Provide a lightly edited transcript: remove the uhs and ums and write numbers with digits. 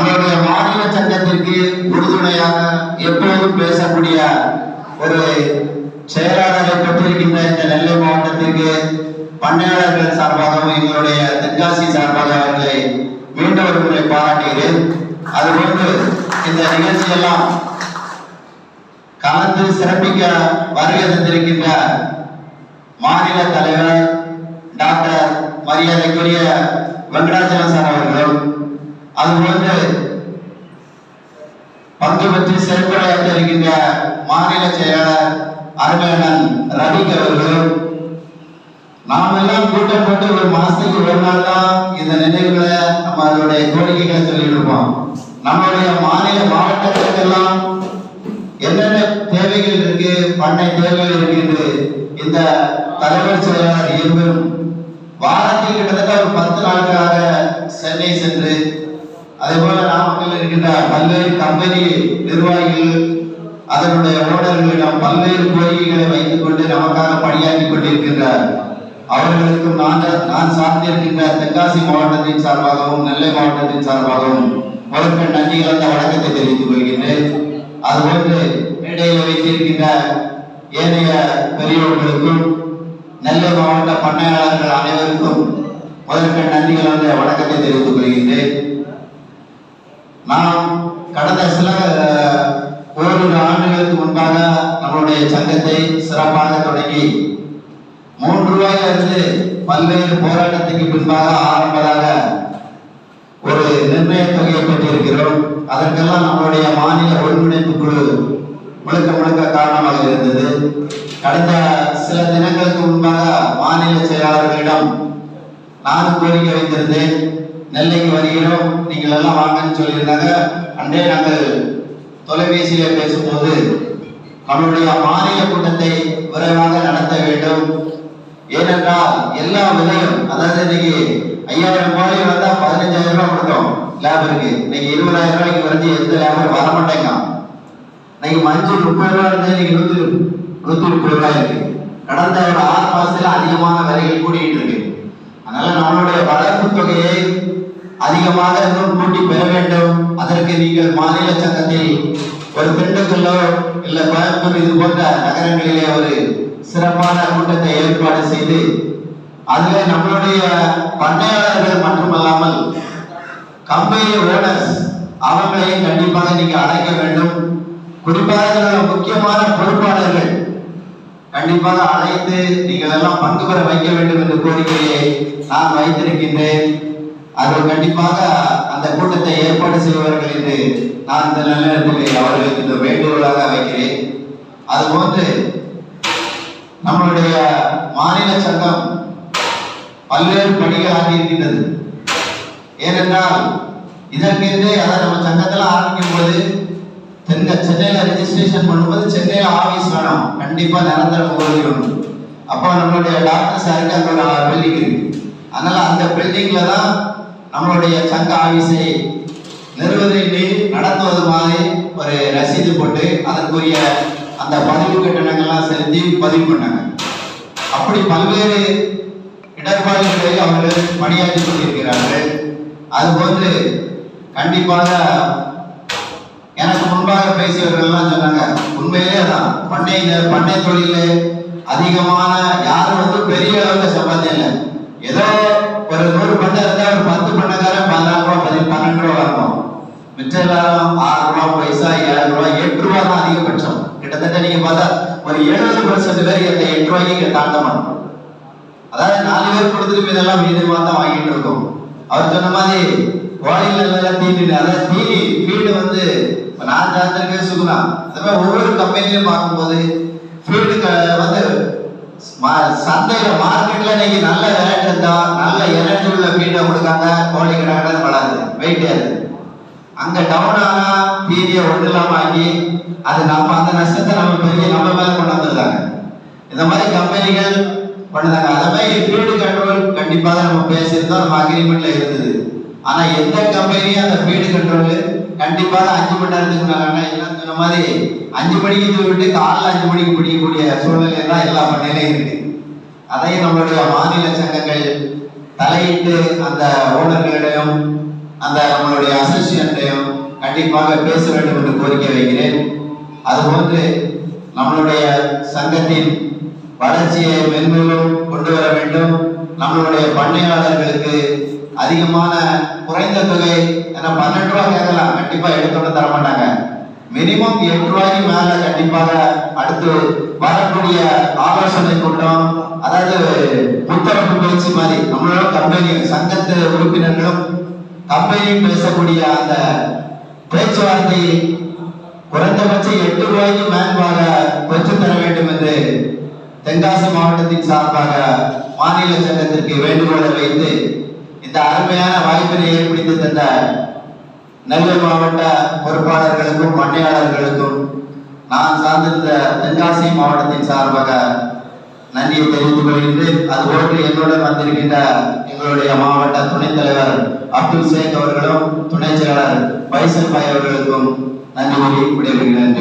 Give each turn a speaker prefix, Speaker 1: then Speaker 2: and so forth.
Speaker 1: நம்மளுடைய மாநில சங்கத்திற்கு உறுதுணையாக எப்போதும் பேசக்கூடிய ஒரு செயலாளரை பெற்றிருக்கின்ற இந்த நெல்லை மாவட்டத்திற்கு பண்ணையாளர்கள் சார்பாகவும் எங்களுடைய தென்காசி சார்பாக அவர்களை மீண்டும் ஒரு முறை பாராட்டுகிறேன். அதுபோன்று இந்த நிகழ்ச்சியெல்லாம் கலந்து சிறப்பிக்க வருகை தந்திருக்கின்ற மாநில தலைவர் டாக்டர் மரியாதைக்குரிய வெங்கடாச்சலம் சார் அவர்களும், அதுபோன்று பங்கு பெற்று செயல்படையாற்ற இருக்கின்ற மாநில செயலாளர் அருமையண்ணன் ரவிக் அவர்களும், நாம் எல்லாம் கூட்டம் போட்டு ஒரு மாசத்துக்கு ஒரு நாள் தான் இந்த நினைவுகளை நம்மளுடைய கோரிக்கைகளை சொல்லிட்டு இருப்போம். நம்மளுடைய மாவட்டங்களுக்கெல்லாம் என்னென்ன தேவைகள் இருக்கு, பண்ணை தேவைகள் இருக்கு என்று இந்த தலைவர் செயலாளர் இருவரும் வாரத்தில் கிட்டத்தட்ட ஒரு 10 நாட்களாக சென்னை சென்று, அதே போல நாமக்கல் இருக்கின்ற பல்வேறு கம்பெனி நிர்வாகிகள் அதனுடைய ஓனர்களிடம் பல்வேறு கோரிக்கைகளை வைத்துக் கொண்டு நமக்காக பணியாற்றி கொண்டிருக்கின்றார். அவர்களுக்கும் நான் சார்ந்திருக்கின்ற தென்காசி மாவட்டத்தின் சார்பாகவும் நெல்லை மாவட்டத்தின் சார்பாகவும் முதற்க நன்றி கலந்த வணக்கத்தை தெரிவித்துக் கொள்கின்றேன். அதுபோன்று மேடையில் வைத்திருக்கின்ற ஏனைய பெரியவர்களுக்கும் நெல்லை மாவட்ட பண்ணையாளர்கள் அனைவருக்கும் முதற்க நன்றி கலந்த வணக்கத்தை தெரிவித்துக் கொள்கின்றேன். நாம் கடந்த சில ஓரிரு ஆண்டுகளுக்கு முன்பாக நம்முடைய சங்கத்தை சிறப்பாக தொடங்கி 3 ரூபாயிலிருந்து பல்வேறு போராட்டத்துக்கு பின்பாக ஆரம்பமாக ஒரு நிர்ணய தொகையை பெற்றிருக்கிறோம். அதற்கெல்லாம் நம்முடைய மாநில ஒருங்கிணைப்பு குழு முழுக்க காரணமாக இருந்தது. கடந்த சில தினங்களுக்கு முன்பாக மாநில செயலாளர்களிடம் நானும் கோரிக்கை வைத்திருந்தேன், நெல்லைக்கு வருகிறோம், நீங்கள் எல்லாம் வாங்கன்னு சொல்லியிருந்தாங்க. அன்றே நாங்கள் தொலைபேசியில பேசும்போது நம்மளுடைய மாநில கூட்டத்தை விரைவாக நடத்த வேண்டும். ஏனென்றால் எல்லா விலையும், அதாவது இன்னைக்கு 5000 ரூபாய் வந்தா 15000 ரூபாய் கொடுத்தோம் லேபருக்கு. இன்னைக்கு 20000 ரூபாய்க்கு வந்து எந்த லேபர் வர மாட்டேங்க. இன்னைக்கு மஞ்சள் 30 ரூபாய் இருந்தா இன்னைக்கு 130 ரூபாய் இருக்கு. கடந்த ஒரு 6 மாசத்துல அதிகமான விலைகள் கூடிட்டு இருக்கு. அதனால நம்மளுடைய வளர்ப்பு தொகையை அதிகமாக இன்னும் கூட்டி பெற வேண்டும். அதற்கு நீங்கள் மாநில சங்கத்தில் ஒரு திண்டுக்கல்லோ இல்ல கோயம்புத்தூர் இது போன்ற நகரங்களிலே ஒரு சிறப்பான கூட்டத்தை ஏற்பாடு செய்து அதுல நம்மளுடைய பண்ணையாளர்கள் மட்டுமல்லாமல் கம்பெனி ஓனர்ஸ் அவங்களையும் கண்டிப்பாக நீங்க அழைக்க வேண்டும். குறிப்பாக முக்கியமான பொறுப்பாளர்கள் கண்டிப்பாக அழைத்து நீங்கள் எல்லாம் பங்கு பெற வைக்க வேண்டும் என்ற கோரிக்கையை நான் வைத்திருக்கின்றேன். அது கண்டிப்பாக அந்த கூட்டத்தை ஏற்பாடு செய்வார்கள் என்று நான் இந்த நல்ல நேரத்தில் அவர்களுக்கு இந்த வேண்டுகோளாக வைக்கிறேன். அதுபோன்று நம்மளுடைய மாநில சங்கம் பல்வேறு பணிகள் ஆகியிருக்கின்றது. ஏனென்றால் இதற்கென்றே அதை நம்ம சங்கத்தில் ஆரம்பிக்கும் போது சென்னையில ரெஜிஸ்ட்ரேஷன் பண்ணும்போது சென்னையில ஆபீஸ் வேணும், கண்டிப்பா நிரந்தர முகவரி வேணும். அப்போ நம்மளுடைய டாக்டர் சாருக்கு அங்கே பில்டிங் இருக்கு. அதனால அந்த பில்டிங்ல தான் நம்மளுடைய சங்க ஆபீஸை நிறுவனத்தை நடத்துவது மாதிரி ஒரு ரசீது போட்டு அதற்குரிய அந்த பதிவு கட்டணங்கள்லாம் செலுத்தி பதிவு பண்ணாங்க. அப்படி பல்வேறு இடர்பாடுகளை அவர்கள் பணியாற்றி கொண்டிருக்கிறார்கள். அதுபோன்று கண்டிப்பாக எனக்கு முன்பாக பேசியவர்கள்லாம் சொன்னாங்க, உண்மையிலே தான் பண்ணை தொழிலே அதிகமான யாரும் வந்து பெரிய அளவுல சம்பாத்தியம் இல்லை. ஏதோ ஒரு 100 பண்ணை இருந்தா ஒரு 10 பண்ணக்காரன் 14 ரூபாய் 12 ரூபாய் வரணும். மிச்ச எல்லாரும் 6 ரூபாய் பைசா 7 ரூபாய் 8 ரூபாய் தான் அதிகபட்சம். கிட்டத்தட்ட நீங்க பார்த்தா ஒரு 70% பேர் இந்த 8 ரூபாய்க்கு தாண்ட மாட்டோம். அதாவது 4 பேர் கொடுத்துட்டு இதெல்லாம் மீதமா தான் வாங்கிட்டு இருக்கோம். அவர் சொன்ன மாதிரி கோழிகள் தீனி, அதாவது தீனி ஃபீல்டு வந்து நான் சார்ந்திருக்கேன் சுகுணா. அது மாதிரி ஒவ்வொரு கம்பெனிலையும் பார்க்கும்போது ஃபீல்டு வந்து சந்தையில மார்க்கெட்ல இன்னைக்கு நல்ல விளையாட்டு இருந்தா நல்ல எனர்ஜி உள்ள ஃபீல்டை கொடுக்காங்க, கோழி கிடக்கிறது வளருது, வெயிட் ஏறுது. அங்க டவுன் ஆனா தீனியை ஒன்று இல்லாம ஆக்கி அது நம்ம அந்த நஷ்டத்தை நம்ம பெரிய நம்ம மேல கொண்டு வந்துருந்தாங்க. இந்த மாதிரி கம்பெனிகள் பண்ணுறாங்க. அதே மாதிரி ஃபீல்டு கண்ட்ரோல் கண்டிப்பாக நம்ம பேசியிருந்தோம், நம்ம அக்ரிமெண்ட்ல இருந்தது. ஆனா எந்த கம்பெனியும் அந்த ஃபீல்டு கண்ட்ரோல் கண்டிப்பாக 5 மணி நேரத்துக்கு மேலான எல்லாம் சொன்ன மாதிரி 5 மணிக்கு விட்டு காலைல 5 மணிக்கு பிடிக்கக்கூடிய சூழ்நிலை தான் எல்லா பண்ணையிலையும் இருக்கு. அதையும் நம்மளுடைய மாநில சங்கங்கள் தலையிட்டு அந்த ஓனர்களிடம் அந்த நம்மளுடைய அசோசியேஷனையும் கண்டிப்பாக பேச வேண்டும் என்று கோரிக்கை வைக்கிறேன். அதுபோன்று நம்மளுடைய சங்கத்தின் வளர்ச்சியை மென்மேலும் கொண்டு வர வேண்டும். நம்மளுடைய பண்ணையாளர்களுக்கு அதிகமான குறைந்த தொகை ஏன்னா 12 ரூபா கேட்கலாம், கண்டிப்பா எடுத்தோட தர மாட்டாங்க. மினிமம் 8 ரூபாய்க்கு மேல கண்டிப்பாக அடுத்து வரக்கூடிய ஆலோசனை கூட்டம், அதாவது முத்தரப்பு பேச்சு மாதிரி நம்மளோட கம்பெனி சங்கத்து உறுப்பினர்களும் கம்பெனியும் பேசக்கூடிய அந்த பேச்சுவார்த்தை குறைந்தபட்சம் 8 ரூபாய்க்கு மேன்பாக பெற்றுத்தர வேண்டும் என்று தென்காசி மாவட்டத்தின் சார்பாக மாநில சங்கத்திற்கு வேண்டுகோளை வைத்து இந்த அருமையான வாய்ப்பினை ஏற்படுத்தி தந்த நெல்லை மாவட்ட பொறுப்பாளர்களுக்கும் பண்ணையாளர்களுக்கும் நான் சார்ந்திருந்த தென்காசி மாவட்டத்தின் சார்பாக நன்றியை தெரிவித்துக் கொள்கின்றேன். அதுபோன்று என்னுடன் வந்திருக்கின்ற எங்களுடைய மாவட்ட துணைத் தலைவர் அப்துல் சேக் அவர்களும் துணை செயலாளர் பைசல் பாய் அவர்களுக்கும் நன்றி கூறி விடைபெறுகிறேன்.